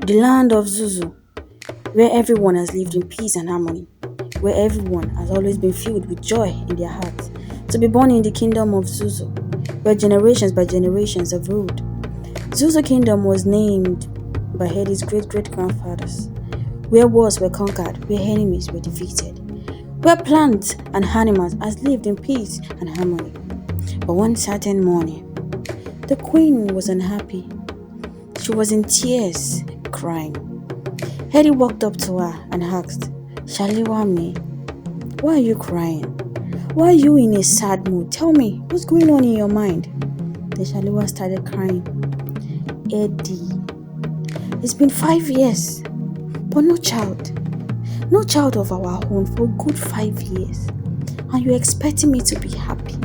The land of ZUZU, where everyone has lived in peace and harmony, where everyone has always been filled with joy in their hearts. To be born in the kingdom of ZUZU, where generations by generations have ruled. ZUZU Kingdom was named by Hedi's great-great-grandfathers, where wars were conquered, where enemies were defeated, where plants and animals has lived in peace and harmony. But one certain morning, the queen was unhappy. She was in tears, crying. Hedi walked up to her and asked, "Shaliwami, why are you crying? Why are you in a sad mood? Tell me, what's going on in your mind?" Then Shaliwa started crying. "Eddie, it's been 5 years, but no child. No child of our own for a good 5 years. And you're expecting me to be happy.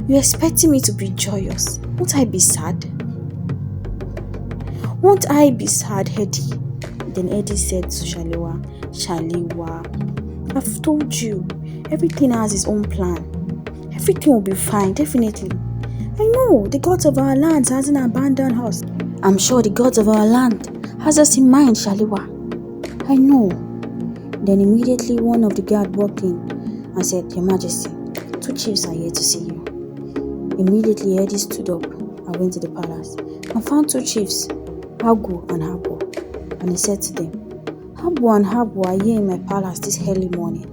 You're expecting me to be joyous. Won't I be sad? Won't I be sad, Hedi?" Then Eddie said to Shaliwa, "Shaliwa, I've told you, everything has its own plan. Everything will be fine, definitely. I know the gods of our land hasn't abandoned us. I'm sure the gods of our land has us in mind, Shaliwa. I know." Then immediately one of the guards walked in and said, "Your Majesty, 2 chiefs are here to see you." Immediately Eddie stood up and went to the palace and found 2 chiefs, Hagu and Habu. And he said to them, "Habu and Habu are here in my palace this early morning."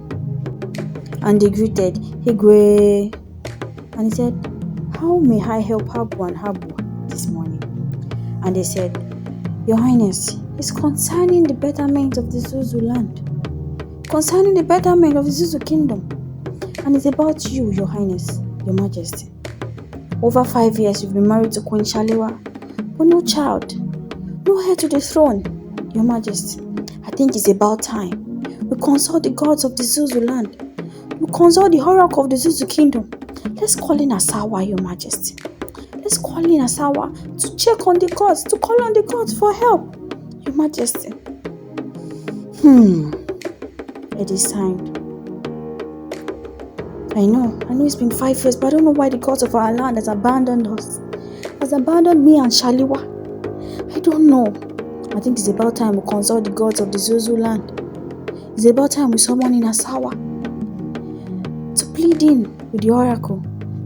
And they greeted, "Higwe." And he said, "How may I help Habu and Habu this morning?" And they said, "Your Highness, it's concerning the betterment of the ZUZU land. Concerning the betterment of the ZUZU Kingdom. And it's about you, Your Highness, Your Majesty. Over 5 years you've been married to Queen Shaliwa, but no child, no heir to the throne, Your Majesty. I think it's about time we consult the gods of the ZUZU land. We consult the oracle of the ZUZU Kingdom. Let's call in Asawa, Your Majesty. Let's call in Asawa to check on the gods, to call on the gods for help, Your Majesty." It is signed. I know it's been 5 years, but I don't know why the gods of our land has abandoned us. Has abandoned me and Shaliwa. I don't know. I think it's about time we consult the gods of the ZUZU land. It's about time we summon in Asawa to plead in with the oracle,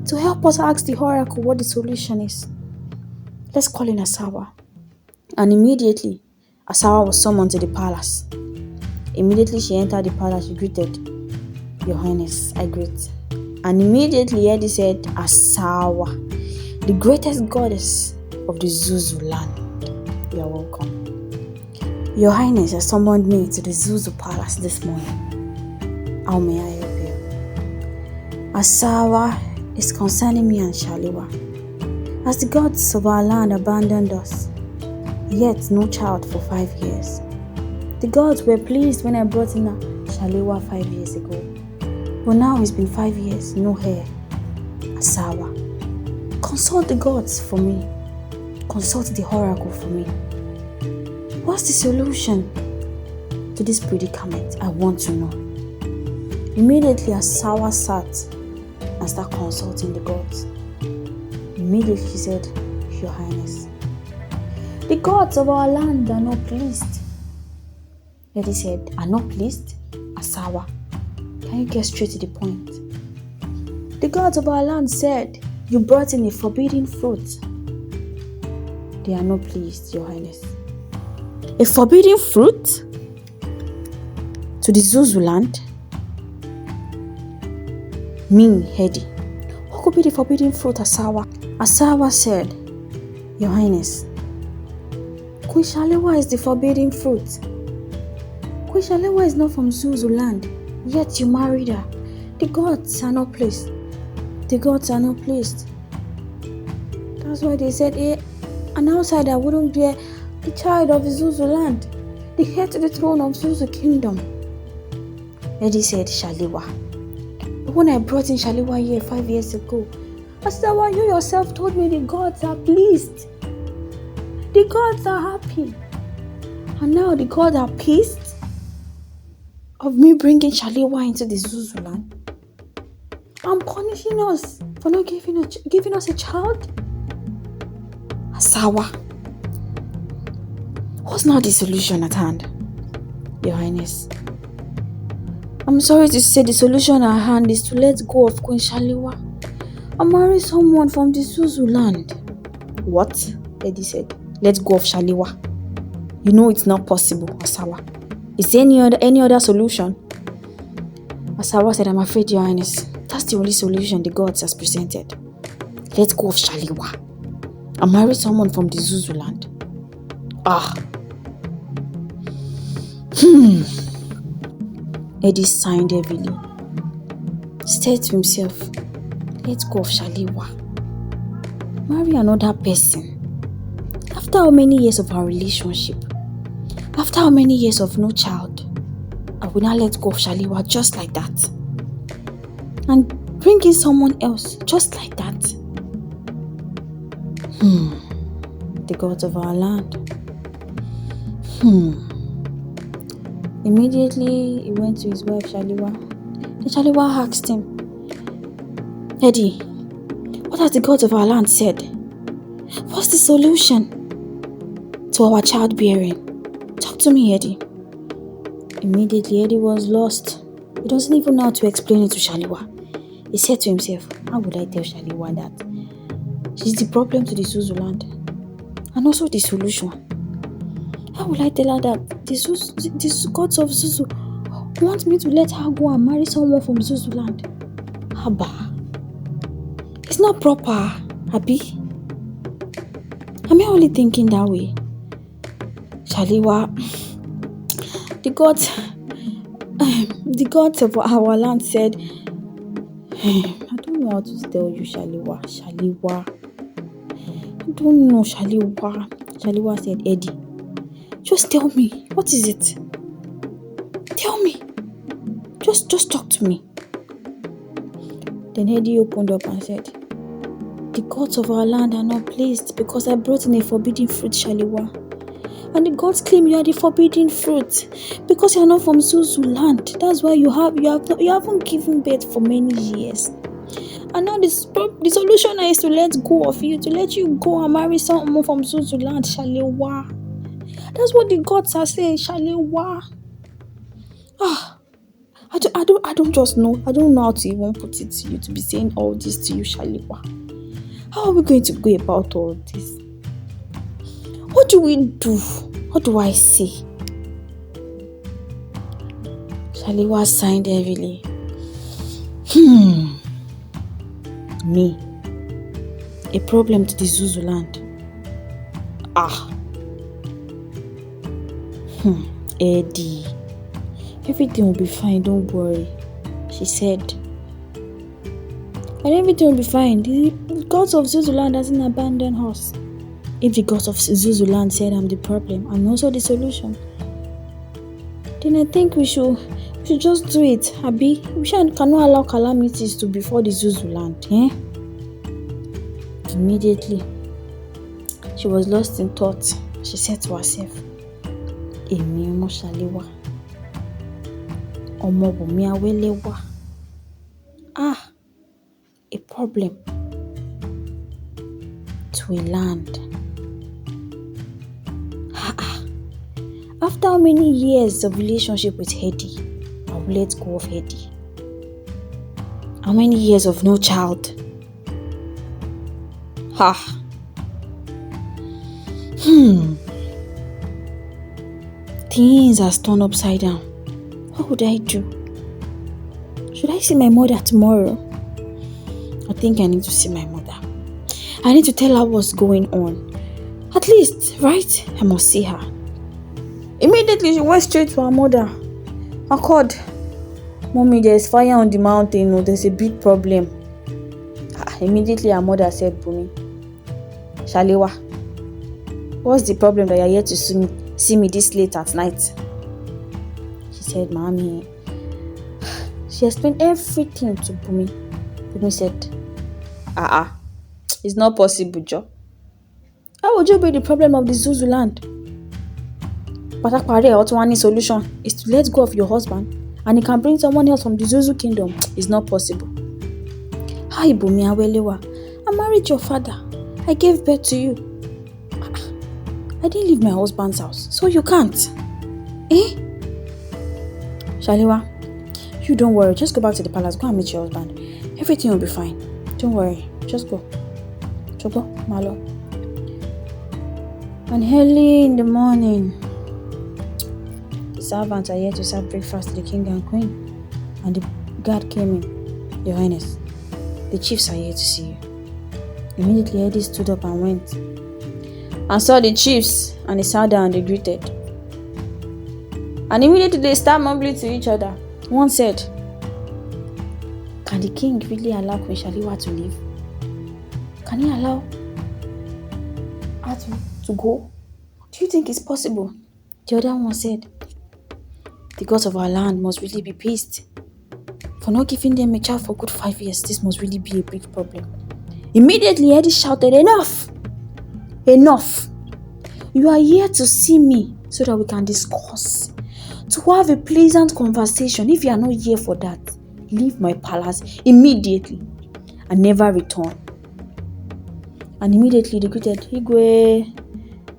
to help us ask the oracle what the solution is. Let's call in Asawa. And immediately, Asawa was summoned to the palace. Immediately she entered the palace, she greeted, "Your Highness, I greet." And immediately Eddie said, "Asawa, the greatest goddess of the ZUZU land. You are welcome. Your Highness has summoned me to the ZUZU palace this morning. How may I help you?" "Asawa, is concerning me and Shaliwa. As the gods of our land abandoned us, yet no child for 5 years. The gods were pleased when I brought in Shaliwa 5 years ago. But now it's been 5 years, no heir. Asawa, consult the gods for me. Consult the oracle for me. What's the solution to this predicament? I want to know." Immediately Asawa sat and started consulting the gods. Immediately she said, "Your Highness, the gods of our land are not pleased." Lady said, "Are not pleased? Asawa, can you get straight to the point? The gods of our land said you brought in a forbidden fruit. They are not pleased, Your Highness." "A forbidden fruit? To the ZUZU land? Me, Hedi. What could be the forbidden fruit, Asawa?" Asawa said, "Your Highness, Queen Shaliwa is the forbidden fruit. Queen Shaliwa is not from ZUZU land, yet you married her. The gods are not pleased. The gods are not pleased. That's why they said, an outsider wouldn't be the child of the ZUZU land, the heir to the throne of ZUZU Kingdom." Eddie said, "Shaliwa. But when I brought in Shaliwa here 5 years ago, Asawa, you yourself told me the gods are pleased. The gods are happy. And now the gods are pleased of me bringing Shaliwa into the ZUZU land and punishing us for not giving us a child. Asawa, What's now the solution at hand, Your Highness? I'm sorry to say the solution at hand is to let go of Queen Shaliwa and marry someone from the ZUZU land. What? Eddie said. Let go of Shaliwa. You know it's not possible, Asawa. Is there any other solution? Asawa said, I'm afraid, Your Highness, that's the only solution the gods has presented. Let go of Shaliwa and marry someone from the ZUZU land. Eddie signed heavily. Said to himself, let go of Shaliwa. Marry another person. After how many years of our relationship? After how many years of no child? I will not let go of Shaliwa just like that. And bring in someone else just like that. The gods of our land. Immediately, he went to his wife Shaliwa. The Shaliwa asked him, Eddie, what has the gods of our land said? What's the solution to our childbearing? Talk to me, Eddie. Immediately, Eddie was lost. He doesn't even know how to explain it to Shaliwa. He said to himself, how would I tell Shaliwa that she's the problem to the ZUZU land and also the solution? How will I tell her that the gods of ZUZU want me to let her go and marry someone from ZUZU land? Haba. It's not proper, Abi. Am I only thinking that way? Shaliwa, the gods of our land said, I don't know how to tell you, Shaliwa. I don't know, Shaliwa. Shaliwa said, Eddie, just tell me, what is it? Tell me. Just talk to me. Then Eddie opened up and said, the gods of our land are not pleased because I brought in a forbidden fruit, Shaliwa. And the gods claim you are the forbidden fruit because you are not from ZUZU land. That's why you haven't given birth for many years. And now the solution is to let go of you, to let you go and marry someone from ZUZU land, Shaliwa. That's what the gods are saying, Shaliwa. I don't just know. I don't know how to even put it to you to be saying all this to you, Shaliwa. How are we going to go about all this? What do we do? What do I say? Shaliwa signed heavily. Me. A problem to the ZUZU land. Eddie. Everything will be fine, don't worry, she said. And everything will be fine. The gods of ZUZU land hasn't abandoned us. If the gods of ZUZU land said I'm the problem and also the solution, then I think we should just do it, Abi. We cannot allow calamities to befall the ZUZU land, Immediately, she was lost in thought. She said to herself, Èmi ọmọ Shaliwa, ọmọ Bùnmi Awẹ́lẹ́wà. A problem to a land. After how many years of relationship with Eddie, I will let go of Eddie. How many years of no child? Things are turned upside down. What would I do? Should I see my mother tomorrow? I think I need to see my mother. I need to tell her what's going on. At least, right? I must see her. Immediately, she went straight to her mother. I called, Mommy, there's fire on the mountain. Oh, there's a big problem. Immediately, her mother said, Bumi, Shaliwa, what's the problem that you're here to see me this late at night? She said, Mommy. She explained everything to Bumi. Bumi said, it's not possible, Joe. How would you be the problem of the ZUZU land? Patakpare Otwani solution is to let go of your husband and he can bring someone else from the ZUZU kingdom. It's not possible. Hi, Bùnmi Awẹ́lẹ́wà. I married your father. I gave birth to you. I didn't leave my husband's house, so you can't. Eh? Shaliwa, you don't worry. Just go back to the palace. Go and meet your husband. Everything will be fine. Don't worry. Just go. Chogo, Malo. And early in the morning, the servants are here to serve breakfast to the king and queen. And the guard came in. Your Highness, the chiefs are here to see you. Immediately, Eddie stood up and went and saw the chiefs, and he sat down and they greeted. And immediately they started mumbling to each other. One said, "Can the king really allow Queen Shaliwa to leave? Can he allow her to go? Do you think it's possible?" The other one said, "The gods of our land must really be pissed for not giving them a child for good 5 years. This must really be a big problem." Immediately, Eddie shouted, "Enough! Enough! You are here to see me so that we can discuss, to have a pleasant conversation. If you are not here for that, leave my palace immediately and never return." And immediately they greeted, "Igwe,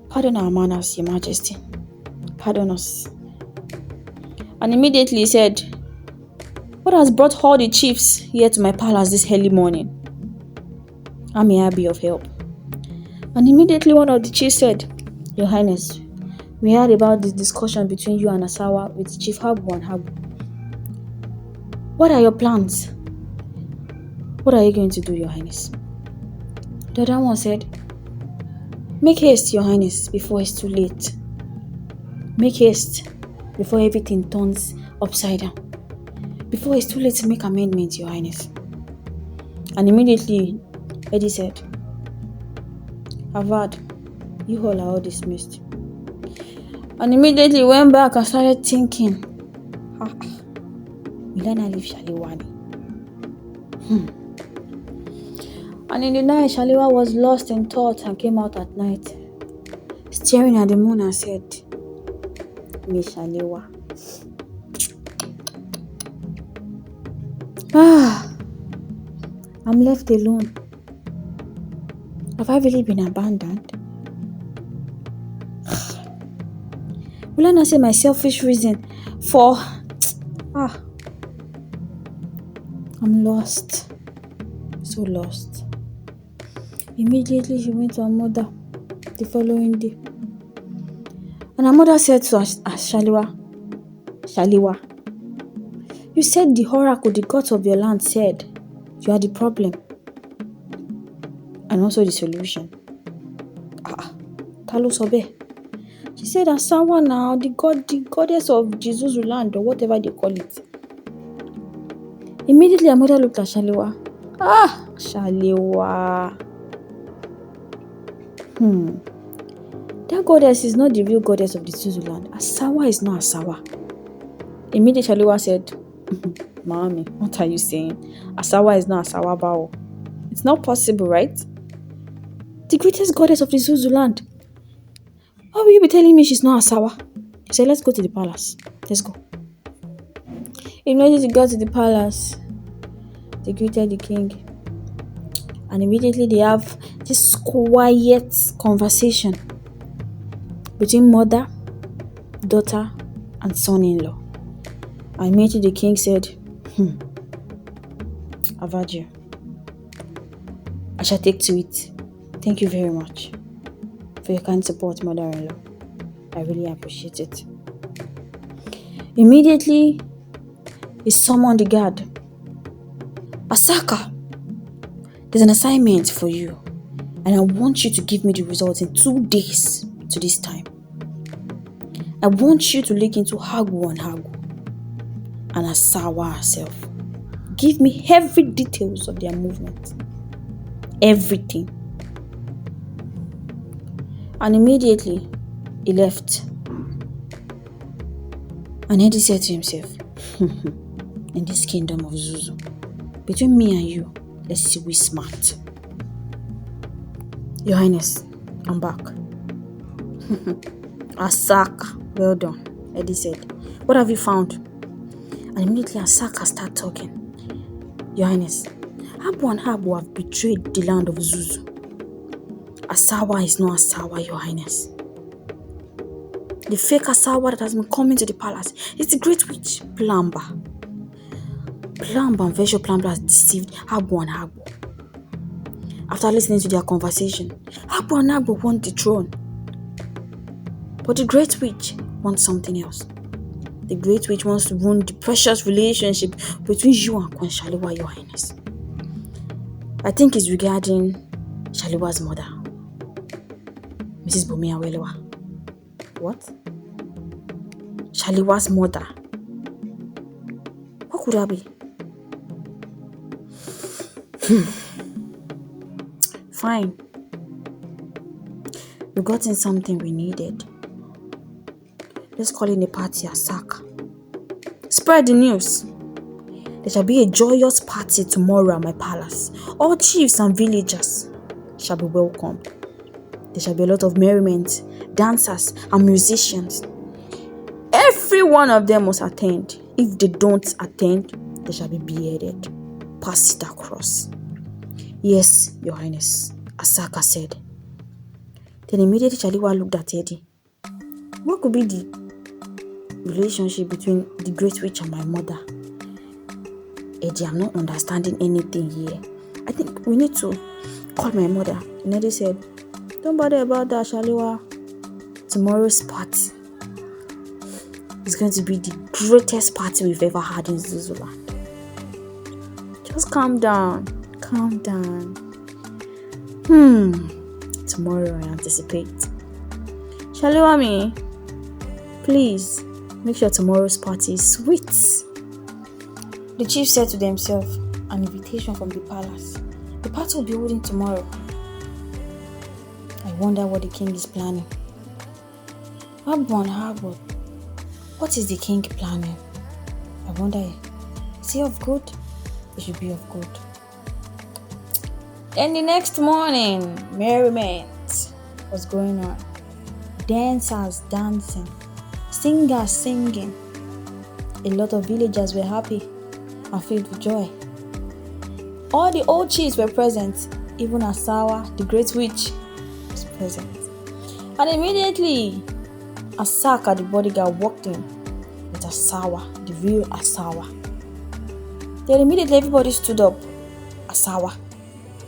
pardon our manners, Your Majesty. Pardon us." And immediately he said, "What has brought all the chiefs here to my palace this early morning? How may I be of help?" And immediately one of the chiefs said, "Your Highness, we heard about this discussion between you and Asawa with Chief Habu and Habu. What are your plans? What are you going to do, Your Highness?" The other one said, "Make haste, Your Highness, before it's too late. Make haste before everything turns upside down. Before it's too late to make amendments, Your Highness." And immediately Eddie said, "Avad, you all are dismissed." And immediately went back and started thinking, will I not leave Shaliwani? And in the night, Shaliwa was lost in thought and came out at night, staring at the moon and said, "Miss Shaliwa. I'm left alone. Have I really been abandoned? Will I not say my selfish reason for... I'm lost. So lost." Immediately she went to her mother the following day. And her mother said to Shaliwa, "You said the oracle, the gods of your land, said you are the problem and also the solution." Talo Sobe. She said, "Asawa now, the goddess of ZUZU Land, or whatever they call it." Immediately her mother looked at Shaliwa. Shaliwa. That goddess is not the real goddess of the ZUZU Land. Asawa is not Asawa. Immediately Shaliwa said, "Mommy, what are you saying? Asawa is not Asawa Bao. It's not possible, right? The greatest goddess of the ZUZU Land. Why will you be telling me she's not Asawa?" She said, "Let's go to the palace. Let's go." Immediately they got to the palace. They greeted the king. And immediately they have this quiet conversation between mother, daughter, and son-in-law. And immediately the king said, "Avaji, I shall take to it. Thank you very much for your kind support, mother-in-law. I really appreciate it." Immediately, he summoned the guard. "Asaka, there's an assignment for you, and I want you to give me the results in 2 days to this time. I want you to look into Hagu and Asawa herself. Give me every details of their movement. Everything." And immediately, he left. And Eddie said to himself, "In this kingdom of ZUZU, between me and you, let's see who's smart." "Your Highness, I'm back." "Asaka, well done," Eddie said. "What have you found?" And immediately Asaka started talking. "Your Highness, Habu and Habu have betrayed the land of ZUZU. Asawa is not Asawa, Your Highness. The fake Asawa that has been coming to the palace is the great witch, Plumber. Plumber and Virtual Plumber has deceived Agbo and Agbo. After listening to their conversation, Agbo and Agbo want the throne. But the great witch wants something else. The great witch wants to ruin the precious relationship between you and Queen Shaliwa, Your Highness. I think it's regarding Shaliwa's mother, Mrs. Bumi Awelewa. What? Shaliwa's mother? What could that be? Fine. We got in something we needed. Let's call it a party at Saka. Spread the news. There shall be a joyous party tomorrow at my palace. All chiefs and villagers shall be welcomed. There shall be a lot of merriment, dancers and musicians. Every one of them must attend. If they don't attend, they shall be beheaded. Pass it across. Yes, Your Highness, Asaka said. Then immediately Shaliwa looked at Eddie. What could be the relationship between the great witch and my mother? Eddie, I'm not understanding anything here. I think we need to call my mother. And Eddie said, don't bother about that, Shaliwa. Tomorrow's party is going to be the greatest party we've ever had in ZUZU Land. Just calm down. Calm down. Tomorrow I anticipate. Shaliwa me, please make sure tomorrow's party is sweet. The chief said to themselves, an invitation from the palace. The party will be holding tomorrow. I wonder what the king is planning. Harbour, what is the king planning? I wonder, is he of good? He should be of good. Then the next morning, merriment was going on. Dancers dancing, singers singing. A lot of villagers were happy and filled with joy. All the old chiefs were present. Even Asawa, the great witch, was present. And immediately, Asaka, the bodyguard, walked in with Asawa, the real Asawa. Then immediately everybody stood up. Asawa.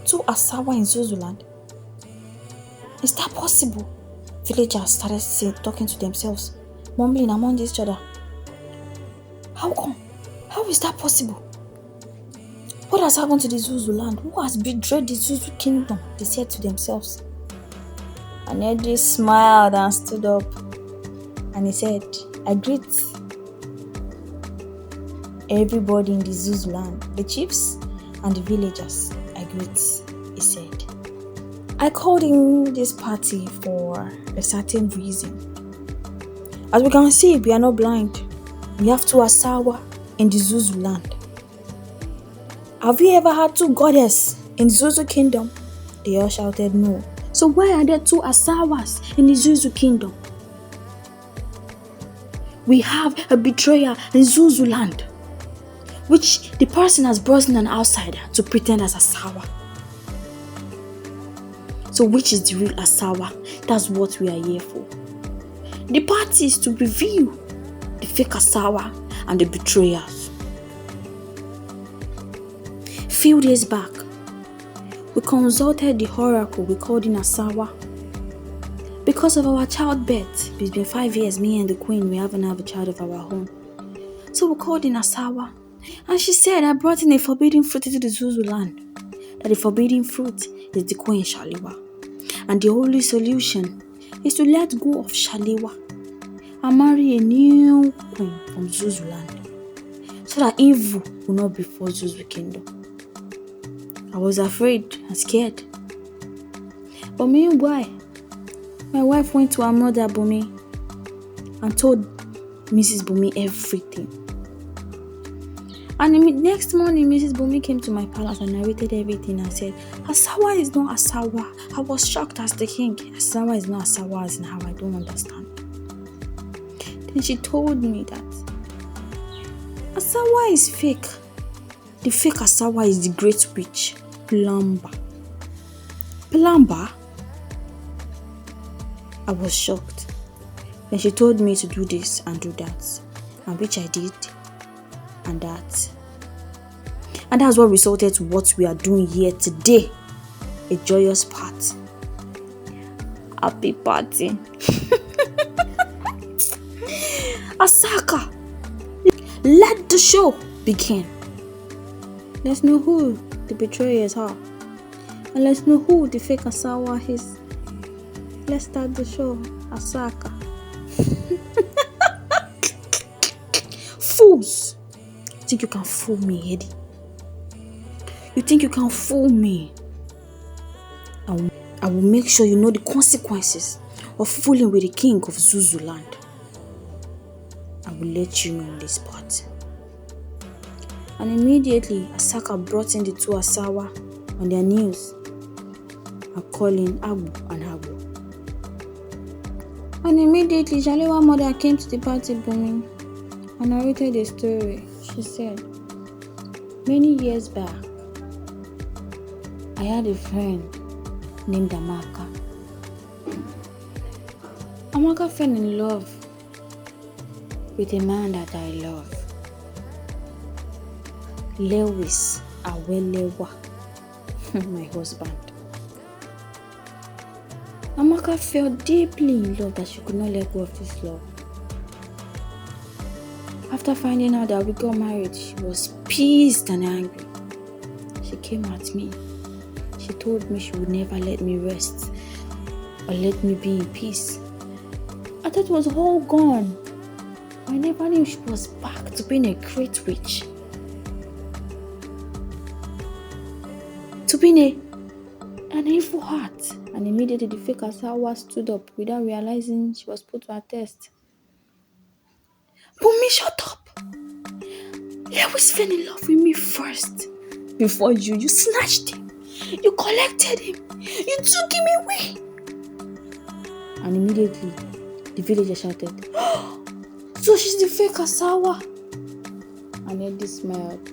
Two Asawa in ZUZU Land. Is that possible? Villagers started talking to themselves, mumbling among each other. How come? How is that possible? What has happened to the ZUZU Land? Who has betrayed the ZUZU kingdom? They said to themselves. And Eddie smiled and stood up. And he said, I greet everybody in the ZUZU Land, the chiefs and the villagers. I greet, he said. I called in this party for a certain reason. As we can see, we are not blind. We have two Asawa in the ZUZU Land. Have we ever had two goddesses in the ZUZU kingdom? They all shouted no. So why are there two Asawas in the ZUZU kingdom? We have a betrayer in ZUZU Land, which the person has brought in an outsider to pretend as Asawa. So which is the real Asawa? That's what we are here for. The party is to reveal the fake Asawa and the betrayers. Few days back, we consulted the oracle we called in Asawa. Because of our childbirth, it's been 5 years, me and the queen, we haven't had a child of our own. So we called in Asawa, and she said I brought in a forbidden fruit into the ZUZU Land. That the forbidden fruit is the Queen Shaliwa. And the only solution is to let go of Shaliwa and marry a new queen from ZUZU Land, so that evil will not befall ZUZU Kingdom. I was afraid and scared. But meanwhile, my wife went to her mother Bumi and told Mrs. Bumi everything. And the next morning, Mrs. Bumi came to my palace and narrated everything and said, Asawa is not Asawa. I was shocked as the king. Asawa is not Asawa as in how I don't understand. Then she told me that Asawa is fake. The fake Asawa is the great witch, Plumber. Plumber? I was shocked. Then she told me to do this and do that, and which I did, and that. And that's what resulted to what we are doing here today. A joyous party. Happy party. Asaka, let the show begin. Let's know who the betrayers are. And let's know who the fake Asawa is. Let's start the show. Asaka. Fools! You think you can fool me, Eddie? You think you can fool me? I will make sure you know the consequences of fooling with the king of ZUZU Land. I will let you know on this part. And immediately, Asaka brought in the two Asawa on their knees and calling Abu and Abu. And immediately, Shalewa's mother came to the party booming and narrated a story. She said, many years back, I had a friend named Amaka. Amaka fell in love with a man that I love, Lewis Awelewa, my husband. Amaka felt deeply in love that she could not let go of this love. After finding out that we got married, she was pissed and angry. She came at me. She told me she would never let me rest or let me be in peace. I thought it was all gone. I never knew she was back to being a great witch. To being an evil heart. And immediately the fake Asawa stood up without realizing she was put to a test. Bumi, shut up! Lewis fell in love with me first. Before you snatched him. You collected him. You took him away. And immediately, the villager shouted, oh, so she's the fake Asawa. And Eddie smiled.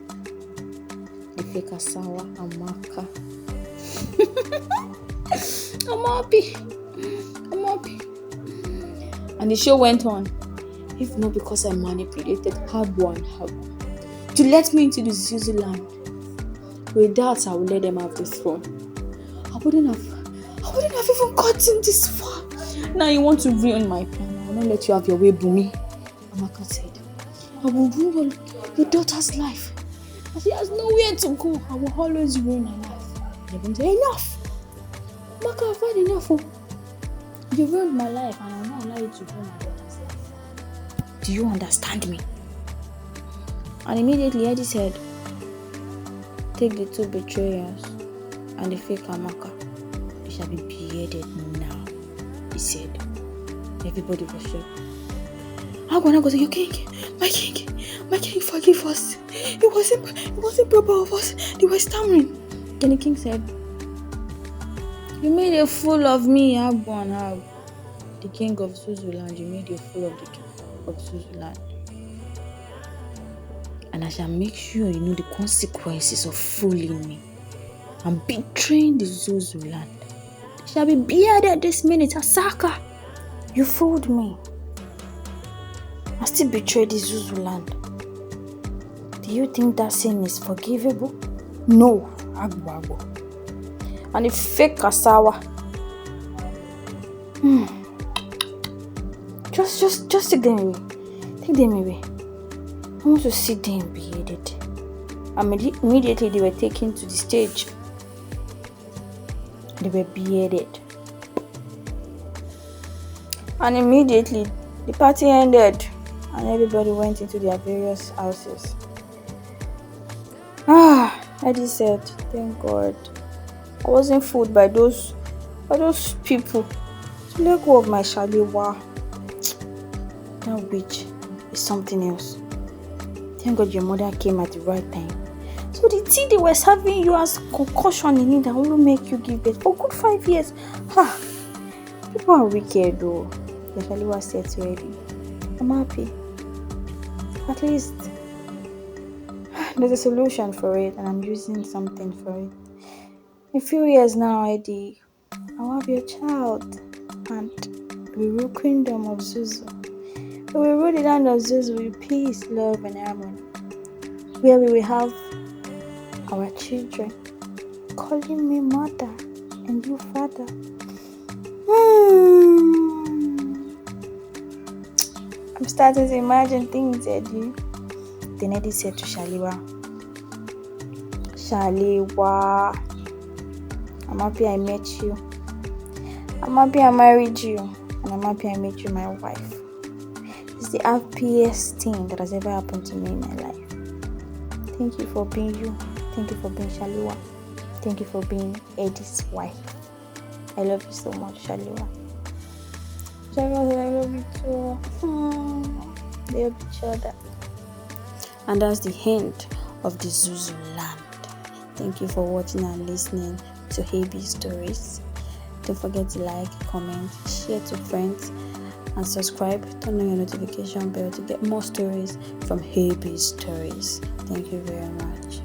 The fake Asawa, Amaka. I'm happy. And the show went on. If not because I manipulated Habu and Habu to let me into the ZUZU Land. With that, I would let them have the throne. I wouldn't have even gotten this far. Now you want to ruin my plan. I will not let you have your way, Bumi. Amaka said, I will ruin your daughter's life. And she has nowhere to go. I will always ruin her life. And I'm say, enough! Amaka, I've had enough. You ruined my life and I will not allow you to ruin my daughter's life. Do you understand me? And immediately Eddie said, take the two betrayers and the fake Amaka. They shall be beheaded now, he said. Everybody was shocked. Agwana said, your king, my king, forgive us. It wasn't proper of us. They were stammering. Then the king said, you made a fool of me, Agwana. The king of ZUZU Land, you made a fool of the king of ZUZU Land. And I shall make sure you know the consequences of fooling me and betraying the ZUZU Land. They shall be beheaded this minute. Asaka, you fooled me. I still betrayed the ZUZU Land. Do you think that sin is forgivable? No, Agbo. And the fake Asawa. Just take them away. Take them away. I want to see them beheaded. Immediately they were taken to the stage. They were beheaded. And immediately the party ended and everybody went into their various houses. Eddie said, thank God. I wasn't fooled by those people. To let go of my Shalewa. That witch is something else. Thank God your mother came at the right time. So the tea they were serving you as concussion in it that will make you give birth for good 5 years. People are wicked though. The Shalewa said to Eddie, I'm happy. At least there's a solution for it and I'm using something for it. In a few years now, Eddie, I'll have your child and We will rule kingdom of ZUZU. We will rule the land of ZUZU with peace, love, and harmony, where we will have our children calling me mother and you father. I'm starting to imagine things, Eddie. Then Eddie said to Shaliwa, I'm happy I met you. I'm happy I married you. And I'm happy I made you my wife. It's the happiest thing that has ever happened to me in my life. Thank you for being you. Thank you for being Shaliwa. Thank you for being Eddie's wife. I love you so much, Shaliwa. Shaliwa, I love you too. They love each other. And that's the end of the ZUZU Land. Thank you for watching and listening to Abstories. Don't forget to like, comment, share to friends, and subscribe. Turn on your notification bell to get more stories from Abstories. Thank you very much.